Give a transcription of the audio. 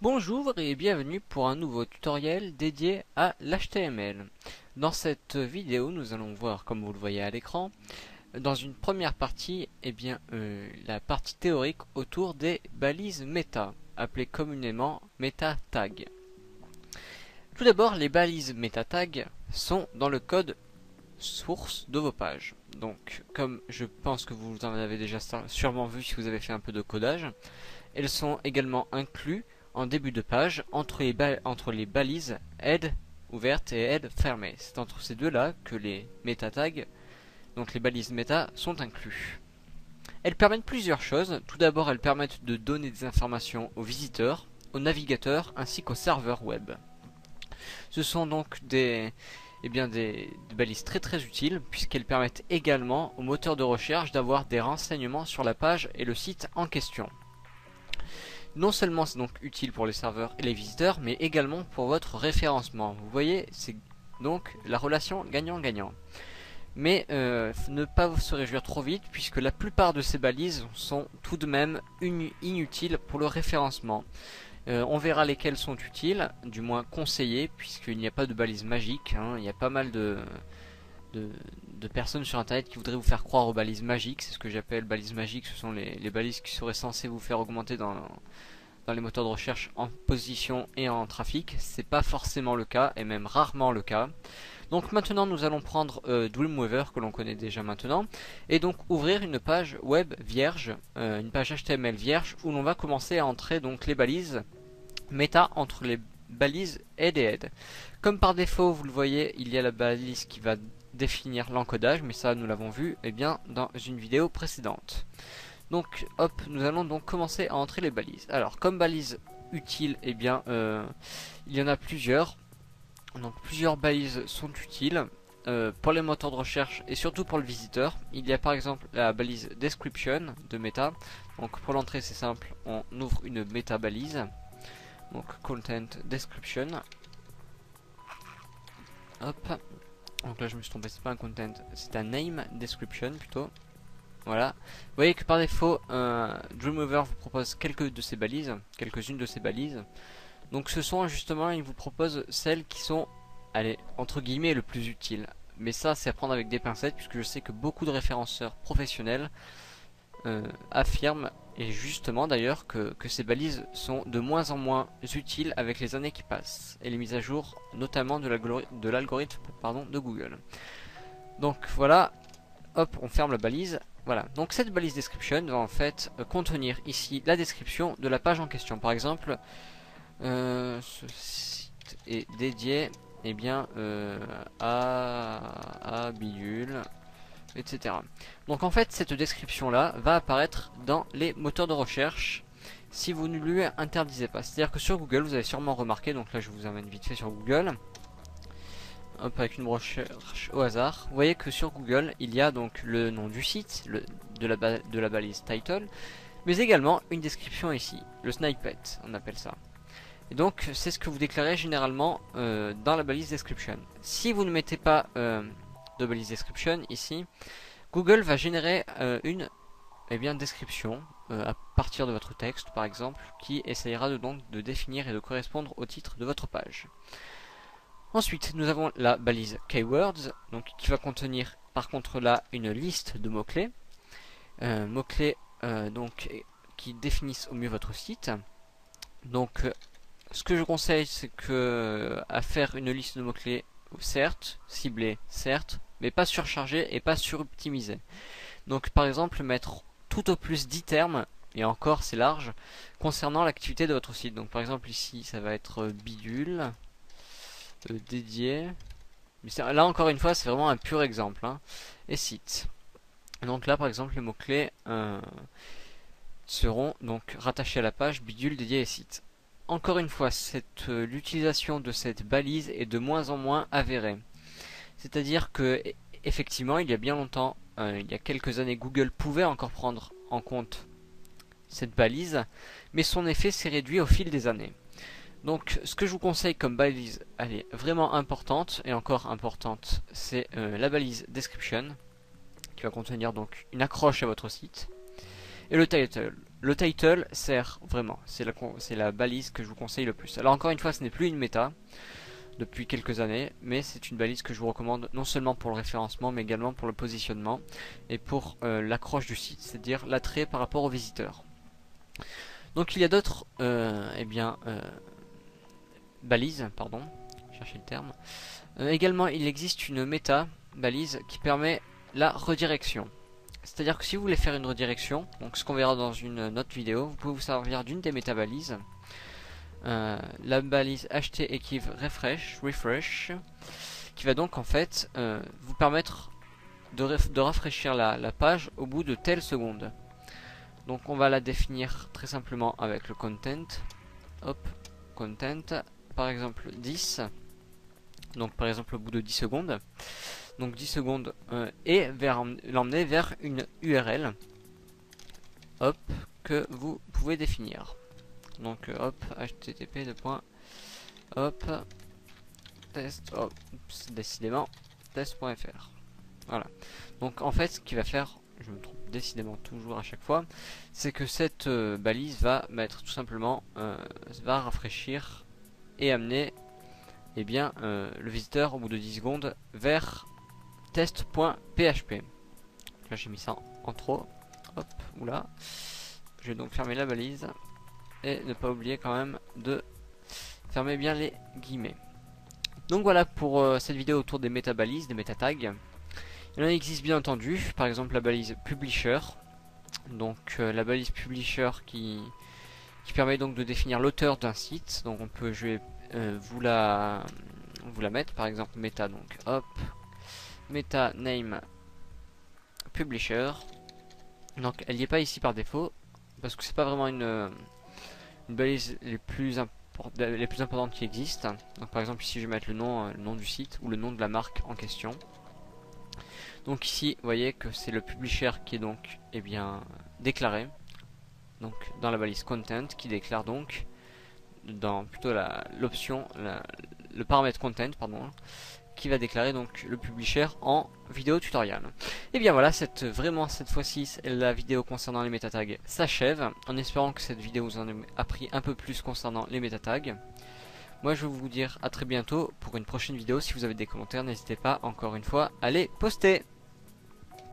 Bonjour et bienvenue pour un nouveau tutoriel dédié à l'HTML. Dans cette vidéo, nous allons voir, comme vous le voyez à l'écran, dans une première partie, la partie théorique autour des balises méta, appelées communément meta tags. Tout d'abord, les balises meta tags sont dans le code source de vos pages. Donc, comme je pense que vous en avez déjà sûrement vu si vous avez fait un peu de codage, elles sont également incluses en début de page entre les balises head ouverte et head fermée. C'est entre ces deux-là que les meta tags, donc les balises méta, sont inclus. Elles permettent plusieurs choses. Tout d'abord, elles permettent de donner des informations aux visiteurs, aux navigateurs ainsi qu'aux serveurs web. Ce sont donc des balises très utiles puisqu'elles permettent également aux moteurs de recherche d'avoir des renseignements sur la page et le site en question. Non seulement c'est donc utile pour les serveurs et les visiteurs, mais également pour votre référencement. Vous voyez, c'est donc la relation gagnant-gagnant. Mais ne pas se réjouir trop vite, puisque la plupart de ces balises sont tout de même inutiles pour le référencement. On verra lesquelles sont utiles, du moins conseillées, puisqu'il n'y a pas de balises magiques. Il y a pas mal de personnes sur internet qui voudraient vous faire croire aux balises magiques. C'est ce que j'appelle balises magiques. Ce sont les balises qui seraient censées vous faire augmenter dans les moteurs de recherche en position et en trafic. C'est pas forcément le cas, et même rarement le cas. Donc maintenant nous allons prendre Dreamweaver, que l'on connaît déjà maintenant, et donc ouvrir une page web vierge, une page HTML vierge, où l'on va commencer à entrer donc les balises méta entre les balises head et head. Comme par défaut, vous le voyez, il y a la balise qui va définir l'encodage, mais ça nous l'avons vu dans une vidéo précédente. Donc hop, nous allons donc commencer à entrer les balises. Alors comme balises utiles, il y en a plusieurs. Donc plusieurs balises sont utiles pour les moteurs de recherche et surtout pour le visiteur. Il y a par exemple la balise description de meta. Donc pour l'entrée c'est simple, on ouvre une meta balise. Donc content description. Hop. Donc là je me suis trompé, c'est pas un content, c'est un name description plutôt. Voilà. Vous voyez que par défaut, Dreamweaver vous propose quelques-unes de ces balises. Donc ce sont justement, il vous propose celles qui sont, allez, entre guillemets, le plus utiles. Mais ça, c'est à prendre avec des pincettes, puisque je sais que beaucoup de référenceurs professionnels affirment, et justement d'ailleurs, que ces balises sont de moins en moins utiles avec les années qui passent, et les mises à jour, notamment de l'algorithme de Google. Donc voilà, hop, on ferme la balise. Voilà, donc cette balise description va en fait contenir ici la description de la page en question. Par exemple, ce site est dédié à bidule, etc. Donc en fait cette description là va apparaître dans les moteurs de recherche si vous ne lui interdisez pas. C'est à dire que sur Google, vous avez sûrement remarqué, donc là je vous amène vite fait sur Google, hop, avec une recherche au hasard, vous voyez que sur Google il y a donc le nom du site, de la balise title, mais également une description ici, le snippet on appelle ça. Et donc c'est ce que vous déclarez généralement dans la balise description. Si vous ne mettez pas de balise description ici, Google va générer une description à partir de votre texte par exemple, qui essayera de définir et de correspondre au titre de votre page. Ensuite nous avons la balise keywords, donc qui va contenir par contre là une liste de mots-clés, qui définissent au mieux votre site. Donc ce que je conseille, c'est que à faire une liste de mots-clés, certes, ciblée, certes, mais pas surchargée et pas suroptimisée. Donc par exemple mettre tout au plus 10 termes, et encore c'est large, concernant l'activité de votre site. Donc par exemple ici ça va être bidule, dédié, mais là encore une fois c'est vraiment un pur exemple, et site. Donc là par exemple les mots-clés seront donc rattachés à la page bidule, dédié et site. Encore une fois, l'utilisation de cette balise est de moins en moins avérée. C'est-à-dire que, effectivement, il y a bien longtemps, il y a quelques années, Google pouvait encore prendre en compte cette balise, mais son effet s'est réduit au fil des années. Donc, ce que je vous conseille comme balise, elle est vraiment importante, et encore importante, c'est la balise description, qui va contenir donc une accroche à votre site, et le title. le title sert vraiment, c'est la balise que je vous conseille le plus. Alors encore une fois, ce n'est plus une méta depuis quelques années, mais c'est une balise que je vous recommande non seulement pour le référencement, mais également pour le positionnement et pour l'accroche du site, c'est-à-dire l'attrait par rapport aux visiteurs. Donc il y a d'autres balises, pardon, chercher le terme. Également, il existe une méta balise qui permet la redirection. C'est-à-dire que si vous voulez faire une redirection, donc ce qu'on verra dans une autre vidéo, vous pouvez vous servir d'une des méta-balises. La balise ht-equiv refresh, qui va donc en fait vous permettre de rafraîchir la page au bout de telle seconde. Donc on va la définir très simplement avec le content. Hop, content, par exemple 10. Donc par exemple au bout de 10 secondes. Donc 10 secondes et l'emmener vers une URL. Hop, que vous pouvez définir. Donc hop, http hop test, hop, décidément test.fr. Voilà. Donc en fait, ce qui va faire, je me trompe décidément toujours à chaque fois, c'est que cette balise va mettre tout simplement, va rafraîchir et amener le visiteur au bout de 10 secondes vers test.php. Là j'ai mis ça en trop. Hop, oula. Je vais donc fermer la balise. Et ne pas oublier quand même de fermer bien les guillemets. Donc voilà pour cette vidéo autour des méta-balises, des méta-tags. Il en existe bien entendu, par exemple la balise publisher. Donc la balise publisher qui permet donc de définir l'auteur d'un site. Donc je vais vous la mettre, par exemple méta, donc hop, méta name publisher. Donc elle n'y est pas ici par défaut, parce que c'est pas vraiment une balise les plus importantes qui existent. Donc par exemple ici je vais mettre le nom du site ou le nom de la marque en question. Donc ici vous voyez que c'est le publisher qui est donc déclaré. Donc dans la balise content qui déclare donc dans plutôt l'option le paramètre content pardon, qui va déclarer donc le publisher en vidéo tutoriel. Et bien voilà, cette fois-ci la vidéo concernant les métatags s'achève, en espérant que cette vidéo vous en a appris un peu plus concernant les métatags. Moi je vais vous dire à très bientôt pour une prochaine vidéo. Si vous avez des commentaires, n'hésitez pas encore une fois à les poster.